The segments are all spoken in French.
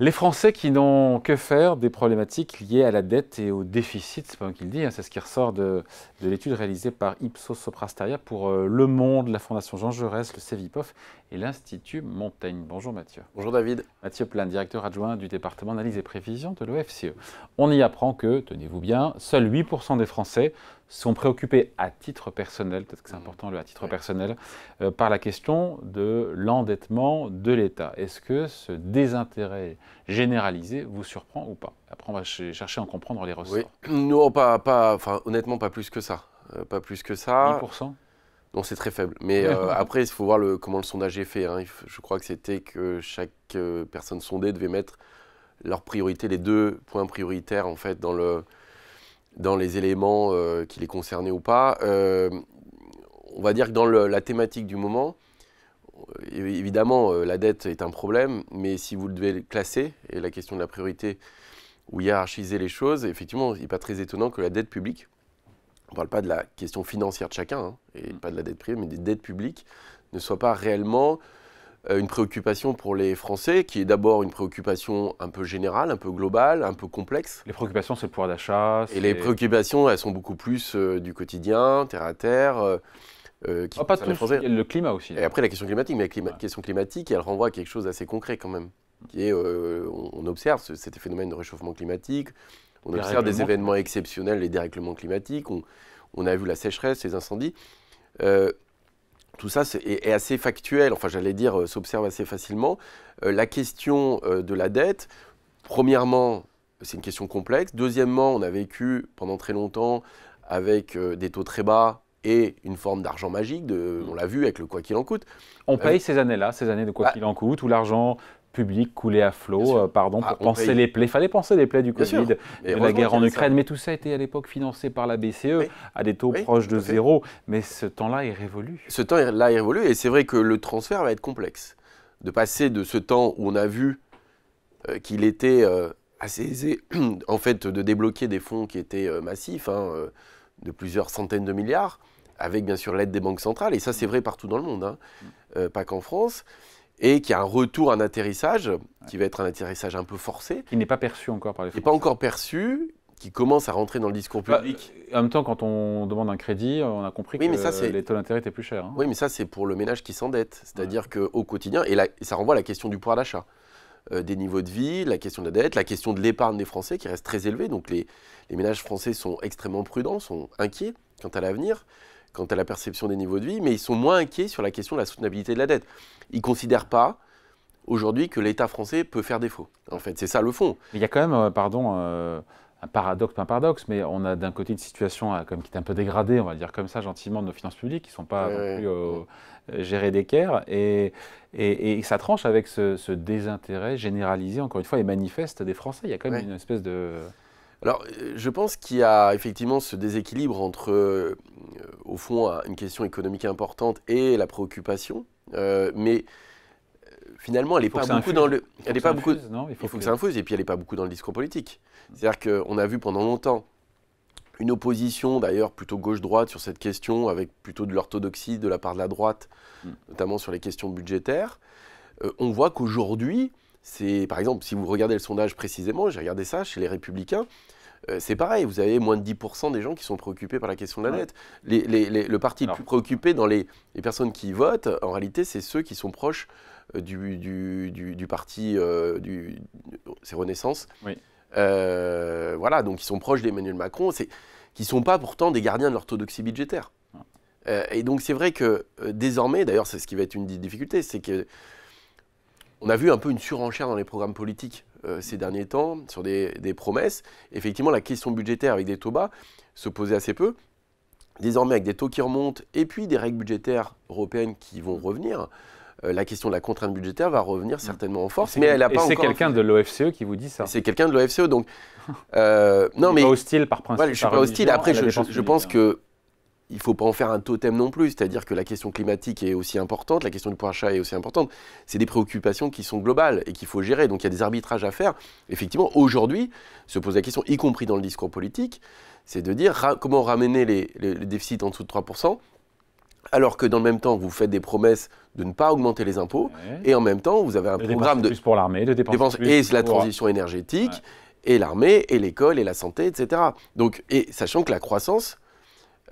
Les Français qui n'ont que faire des problématiques liées à la dette et au déficit, c'est pas moi qui le dis, hein, c'est ce qui ressort de l'étude réalisée par Ipsos Soprasteria pour Le Monde, la Fondation Jean Jaurès, le CEVIPOF et l'Institut Montaigne. Bonjour Mathieu. Bonjour David. Mathieu Plane, directeur adjoint du département d'analyse et prévision de l'OFCE. On y apprend que, tenez-vous bien, seuls 8% des Français sont préoccupés à titre personnel, peut-être que c'est important à titre personnel, par la question de l'endettement de l'État. Est-ce que ce désintérêt généralisé vous surprend ou pas? Après, on va chercher à en comprendre les ressorts. Oui. Non, honnêtement, pas plus que ça. Pas plus que ça. 8%? Non, c'est très faible. Mais après, il faut voir comment le sondage est fait. Hein. Je crois que c'était que chaque personne sondée devait mettre leurs priorités, les 2 points prioritaires en fait dans les éléments qui les concernaient ou pas. On va dire que dans la thématique du moment, évidemment, la dette est un problème, mais si vous le devez classer, et la question de la priorité ou hiérarchiser les choses, effectivement, il n'est pas très étonnant que la dette publique, on ne parle pas de la question financière de chacun, hein, et pas de la dette privée, mais des dettes publiques, ne soit pas réellement une préoccupation pour les Français, qui est d'abord une préoccupation un peu générale, un peu globale, un peu complexe. Les préoccupations, c'est le pouvoir d'achat. Et les préoccupations, elles sont beaucoup plus du quotidien, terre à terre, qui pas tous, les Français. Le climat aussi. Et après, la question climatique, mais la question climatique, elle renvoie à quelque chose d'assez concret quand même, qui est, on observe cet phénomène de réchauffement climatique, on observe des événements exceptionnels, les dérèglements climatiques, on a vu la sécheresse, les incendies. Tout ça est assez factuel, enfin j'allais dire, s'observe assez facilement. La question de la dette, premièrement, c'est une question complexe. Deuxièmement, on a vécu pendant très longtemps avec des taux très bas et une forme d'argent magique, on l'a vu avec le quoi qu'il en coûte. On paye ces années-là, ces années de quoi qu'il en coûte, où l'argent public coulait à flot, pour penser les plaies. Il fallait penser les plaies du Covid, de la guerre en Ukraine. Mais tout ça a été à l'époque financé par la BCE, à des taux proches de zéro. Mais ce temps-là est révolu. Ce temps-là est révolu, et c'est vrai que le transfert va être complexe. De passer de ce temps où on a vu qu'il était assez aisé, en fait, de débloquer des fonds qui étaient massifs, hein, de plusieurs centaines de milliards, avec bien sûr l'aide des banques centrales, et ça c'est vrai partout dans le monde, hein, pas qu'en France, et qu'il y a un retour, un atterrissage, qui va être un atterrissage un peu forcé. Qui n'est pas perçu encore par les Français. Qui n'est pas encore perçu, qui commence à rentrer dans le discours public. En même temps, quand on demande un crédit, on a compris que les taux d'intérêt étaient plus chers. Hein. Oui, mais ça c'est pour le ménage qui s'endette, c'est-à-dire qu'au quotidien, et ça renvoie à la question du pouvoir d'achat. Des niveaux de vie, la question de la dette, la question de l'épargne des Français qui reste très élevée. Donc les ménages français sont extrêmement prudents, sont inquiets quant à l'avenir, quant à la perception des niveaux de vie, mais ils sont moins inquiets sur la question de la soutenabilité de la dette. Ils ne considèrent pas aujourd'hui que l'État français peut faire défaut. En fait, c'est ça le fond. Il y a quand même, un paradoxe, pas un paradoxe, mais on a d'un côté une situation comme qui est un peu dégradée, on va dire comme ça gentiment, de nos finances publiques, qui ne sont pas non plus gérées d'équerre, et ça tranche avec ce désintérêt généralisé, encore une fois, et manifeste des Français. Il y a quand même une espèce de... Alors, je pense qu'il y a effectivement ce déséquilibre entre, au fond, une question économique importante et la préoccupation, mais finalement, elle n'est pas beaucoup dans le... Il faut que ça infuse, et puis elle n'est pas beaucoup dans le discours politique. C'est-à-dire qu'on a vu pendant longtemps une opposition, d'ailleurs, plutôt gauche-droite sur cette question, avec plutôt de l'orthodoxie de la part de la droite, notamment sur les questions budgétaires. On voit qu'aujourd'hui, par exemple, si vous regardez le sondage précisément, j'ai regardé ça chez les Républicains, c'est pareil, vous avez moins de 10% des gens qui sont préoccupés par la question de la dette. Le parti le plus préoccupé dans les personnes qui votent, en réalité, c'est ceux qui sont proches du parti, c'est Renaissance. Oui. Voilà, donc ils sont proches d'Emmanuel Macron, qui ne sont pas pourtant des gardiens de l'orthodoxie budgétaire. Et donc c'est vrai que désormais, d'ailleurs c'est ce qui va être une difficulté, c'est que on a vu un peu une surenchère dans les programmes politiques ces derniers temps, sur des promesses. Effectivement, la question budgétaire avec des taux bas se posait assez peu. Désormais, avec des taux qui remontent et puis des règles budgétaires européennes qui vont revenir, la question de la contrainte budgétaire va revenir certainement en force. Mais elle a pas c'est quelqu'un de l'OFCE qui vous dit ça. C'est quelqu'un de l'OFCE, donc... non, mais pas hostile par principe. Voilà, je ne suis pas hostile. Après, je pense que il ne faut pas en faire un totem non plus, c'est-à-dire que la question climatique est aussi importante, la question du pouvoir d'achat est aussi importante. C'est des préoccupations qui sont globales et qu'il faut gérer, donc il y a des arbitrages à faire. Effectivement, aujourd'hui, se pose la question, y compris dans le discours politique, c'est de dire comment ramener les déficits en dessous de 3%, Alors que dans le même temps, vous faites des promesses de ne pas augmenter les impôts, et en même temps, vous avez un programme de plus pour l'armée, de dépenses plus et pour la transition énergétique, et l'armée, et l'école, et la santé, etc. Donc, et sachant que la croissance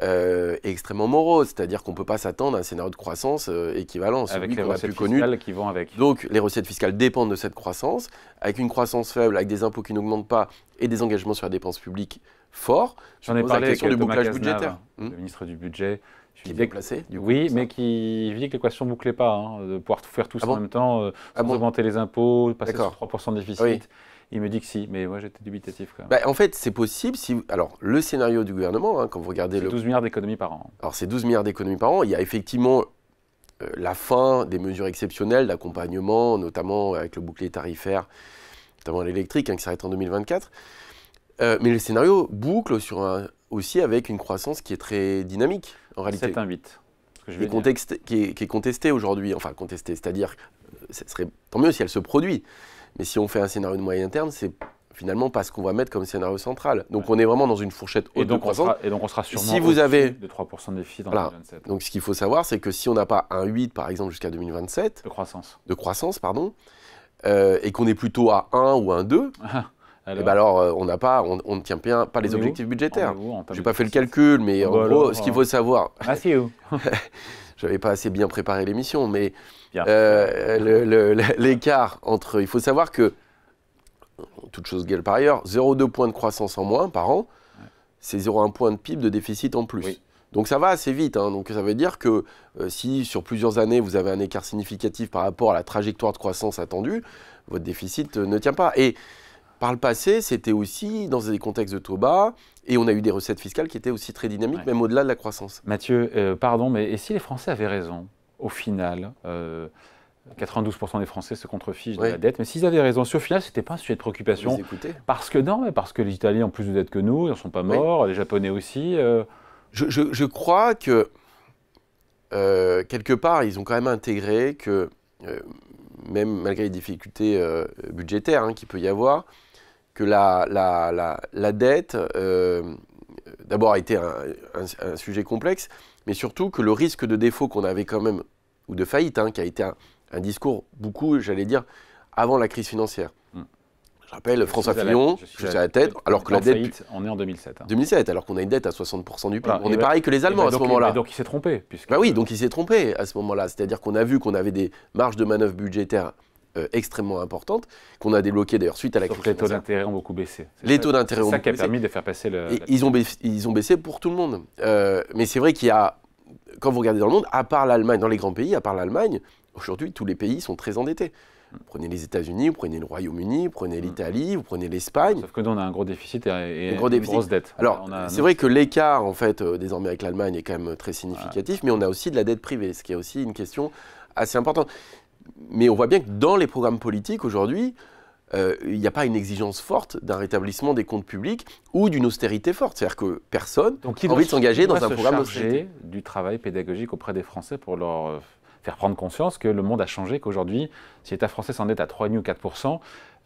est extrêmement morose, c'est-à-dire qu'on ne peut pas s'attendre à un scénario de croissance équivalent, avec celui les qu'on a recettes plus connu. fiscales qui vont avec. Donc, les recettes fiscales dépendent de cette croissance, avec une croissance faible, avec des impôts qui n'augmentent pas, et des engagements sur la dépense publique forts. J'en ai parlé avec du Thomas bouclage Cazenave, budgétaire. le ministre du Budget. Qui est bien placé, du coup, oui, mais qui dit que l'équation ne bouclait pas, de pouvoir tout faire tous en même temps, sans augmenter les impôts, passer sur 3% de déficit. Oui. Il me dit que si, mais moi j'étais dubitatif quand même. En fait, c'est possible si... Alors, le scénario du gouvernement, quand vous regardez... C'est 12 milliards d'économies par an. Alors, c'est 12 milliards d'économies par an. Il y a effectivement la fin des mesures exceptionnelles d'accompagnement, notamment avec le bouclier tarifaire, notamment l'électrique, qui s'arrête en 2024. Mais le scénario boucle aussi avec une croissance qui est très dynamique, en réalité. 7,8. Qui est contestée aujourd'hui. Enfin, contestée, c'est-à-dire, ce serait tant mieux si elle se produit. Mais si on fait un scénario de moyen terme, c'est finalement pas ce qu'on va mettre comme scénario central. Donc on est vraiment dans une fourchette haute de croissance. Et donc on sera sûrement si vous avez de 3% de déficit en 2027. Donc ce qu'il faut savoir, c'est que si on n'a pas un 8 par exemple jusqu'à 2027... De croissance, pardon. Et qu'on est plutôt à 1 ou un 2... Alors, on ne tient bien pas les objectifs budgétaires. Je n'ai pas fait le calcul, mais en gros, ce qu'il faut savoir... c'est où Je n'avais pas assez bien préparé l'émission, mais l'écart entre... Il faut savoir que, toute chose égale par ailleurs, 0,2 points de croissance en moins par an, c'est 0,1 point de PIB de déficit en plus. Oui. Donc ça va assez vite. Donc ça veut dire que si sur plusieurs années, vous avez un écart significatif par rapport à la trajectoire de croissance attendue, votre déficit ne tient pas. Et par le passé, c'était aussi dans des contextes de taux bas, et on a eu des recettes fiscales qui étaient aussi très dynamiques, même au-delà de la croissance. Mathieu, pardon, mais et si les Français avaient raison, au final, 92% des Français se contrefichent de la dette, mais s'ils avaient raison, si au final, ce n'était pas un sujet de préoccupation, parce que les Italiens ont plus de dettes que nous, ils n'en sont pas morts, les Japonais aussi. Je crois que, quelque part, ils ont quand même intégré que, même malgré les difficultés budgétaires qu'il peut y avoir, que la dette, d'abord, a été un sujet complexe, mais surtout que le risque de défaut qu'on avait quand même, ou de faillite, qui a été un discours beaucoup, j'allais dire, avant la crise financière. Je rappelle, François Fillon, je suis à la tête, alors que la dette... Faillite, on est en 2007. 2007, alors qu'on a une dette à 60% du PIB. On est pareil que les Allemands à ce moment-là. Donc il s'est trompé. Oui, donc il s'est trompé à ce moment-là. C'est-à-dire qu'on a vu qu'on avait des marges de manœuvre budgétaires extrêmement importantes, qu'on a débloquées d'ailleurs suite à la crise financière. Les taux d'intérêt ont beaucoup baissé. Les taux d'intérêt ont beaucoup baissé. C'est ça qui a permis de faire passer le... Et ils ont baissé pour tout le monde. Mais c'est vrai qu'il y a, quand vous regardez dans le monde, à part l'Allemagne, dans les grands pays, à part l'Allemagne, aujourd'hui tous les pays sont très endettés. Vous prenez les États-Unis, vous prenez le Royaume-Uni, vous prenez l'Italie, vous prenez l'Espagne. Sauf que nous, on a un gros déficit et une grosse dette. Alors, c'est vrai que l'écart, en fait, désormais avec l'Allemagne est quand même très significatif, mais on a aussi de la dette privée, ce qui est aussi une question assez importante. Mais on voit bien que dans les programmes politiques, aujourd'hui, il n'y a pas une exigence forte d'un rétablissement des comptes publics ou d'une austérité forte. C'est-à-dire que personne n'a envie de s'engager dans un programme d'austérité. Du travail pédagogique auprès des Français pour leur... faire prendre conscience que le monde a changé, qu'aujourd'hui, si l'État français s'endette à 3,5 ou 4%,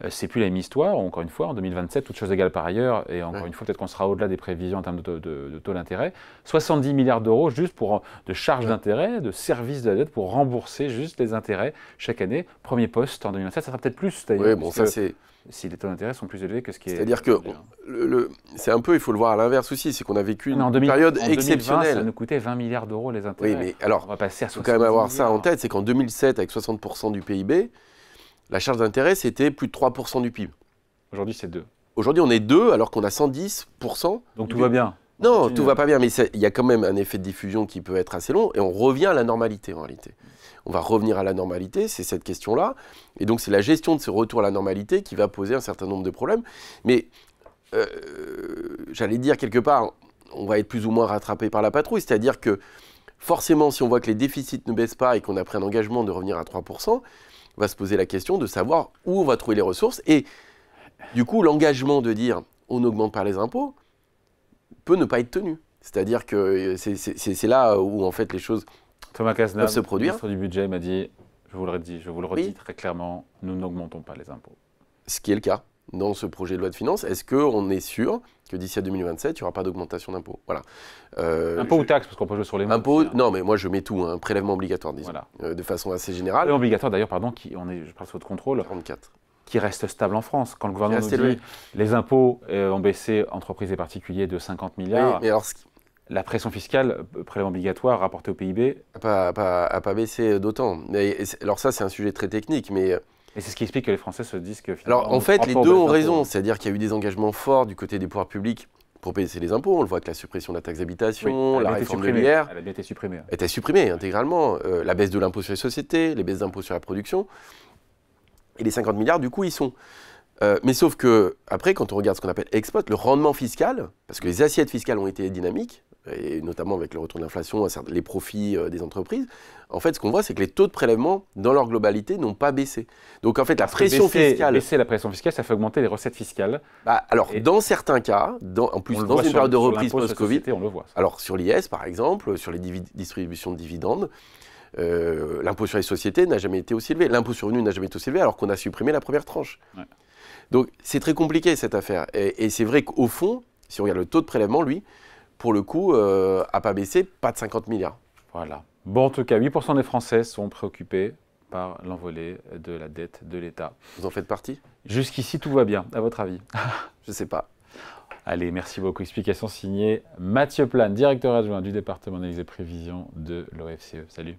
c'est plus la même histoire. Encore une fois, en 2027, toutes choses égales par ailleurs, et encore une fois, peut-être qu'on sera au-delà des prévisions en termes de taux d'intérêt. 70 milliards d'euros juste de charges d'intérêt, de services de la dette pour rembourser juste les intérêts chaque année. Premier poste en 2027, ça sera peut-être plus d'ailleurs. Oui, bon, ça c'est... Si les taux d'intérêt sont plus élevés que ce qui est... C'est-à-dire que, c'est un peu, il faut le voir à l'inverse aussi, c'est qu'on a vécu une période exceptionnelle. 2020, ça nous coûtait 20 milliards d'euros les intérêts. Oui, mais alors, on va passer à 60 il faut quand même avoir ça en tête, c'est qu'en 2007, avec 60% du PIB, la charge d'intérêt, c'était plus de 3% du PIB. Aujourd'hui, c'est 2. Aujourd'hui, on est 2, alors qu'on a 110%. Donc tout va bien. Non, tout va pas bien, mais il y a quand même un effet de diffusion qui peut être assez long, et on revient à la normalité en réalité. On va revenir à la normalité, c'est cette question-là. Et donc, c'est la gestion de ce retour à la normalité qui va poser un certain nombre de problèmes. Mais, j'allais dire, quelque part, on va être plus ou moins rattrapé par la patrouille. C'est-à-dire que, forcément, si on voit que les déficits ne baissent pas et qu'on a pris un engagement de revenir à 3%, on va se poser la question de savoir où on va trouver les ressources. Et, du coup, l'engagement de dire on n'augmente pas les impôts peut ne pas être tenu. C'est-à-dire que c'est là où, en fait, les choses... Thomas Cazenave, le ministre du Budget, m'a dit, je vous le redis très clairement, nous n'augmentons pas les impôts. Ce qui est le cas. dans ce projet de loi de finances, est-ce qu'on est sûr que d'ici à 2027, il n'y aura pas d'augmentation d'impôts? Voilà. Impôts ou taxes, parce qu'on peut jouer sur les mots. Impôts, non, mais moi je mets tout, un prélèvement obligatoire, disons, de façon assez générale. Prélèvement obligatoire, d'ailleurs, pardon, je parle sous votre contrôle. 44. Qui reste stable en France. Quand le gouvernement nous dit les impôts ont baissé, entreprises et particuliers, de 50 milliards, mais alors, la pression fiscale, prélèvement obligatoire, rapporté au PIB... n'a pas baissé d'autant. Alors ça, c'est un sujet très technique, mais... Et c'est ce qui explique que les Français se disent que... Alors en fait, les deux ont raison. C'est-à-dire qu'il y a eu des engagements forts du côté des pouvoirs publics pour baisser les impôts. On le voit avec la suppression de la taxe d'habitation, la réforme de l'IR. Elle a bien été supprimée. Elle était supprimée intégralement. La baisse de l'impôt sur les sociétés, les baisses d'impôts sur la production. Et les 50 milliards, du coup, ils sont. Mais sauf que, après, quand on regarde ce qu'on appelle export, le rendement fiscal, parce que les assiettes fiscales ont été dynamiques, et notamment avec le retour de l'inflation, les profits des entreprises, en fait, ce qu'on voit, c'est que les taux de prélèvement, dans leur globalité, n'ont pas baissé. Donc, en fait, la pression fiscale... Baisser la pression fiscale, ça fait augmenter les recettes fiscales. Alors, dans certains cas, en plus, dans une période de reprise post-Covid, on le voit. Alors, sur l'IS, par exemple, sur les distributions de dividendes, l'impôt sur les sociétés n'a jamais été aussi élevé. L'impôt sur le revenu n'a jamais été aussi élevé, alors qu'on a supprimé la première tranche. Ouais. Donc, c'est très compliqué, cette affaire. Et c'est vrai qu'au fond, si on regarde le taux de prélèvement, lui, pour le coup, n'a pas baissé, pas de 50 milliards. Voilà. Bon, en tout cas, 8% des Français sont préoccupés par l'envolée de la dette de l'État. Vous en faites partie? Jusqu'ici, tout va bien, à votre avis? Je ne sais pas. Allez, merci beaucoup. Explication signée Mathieu Plane, directeur adjoint du département d'analyse et prévision de l'OFCE. Salut.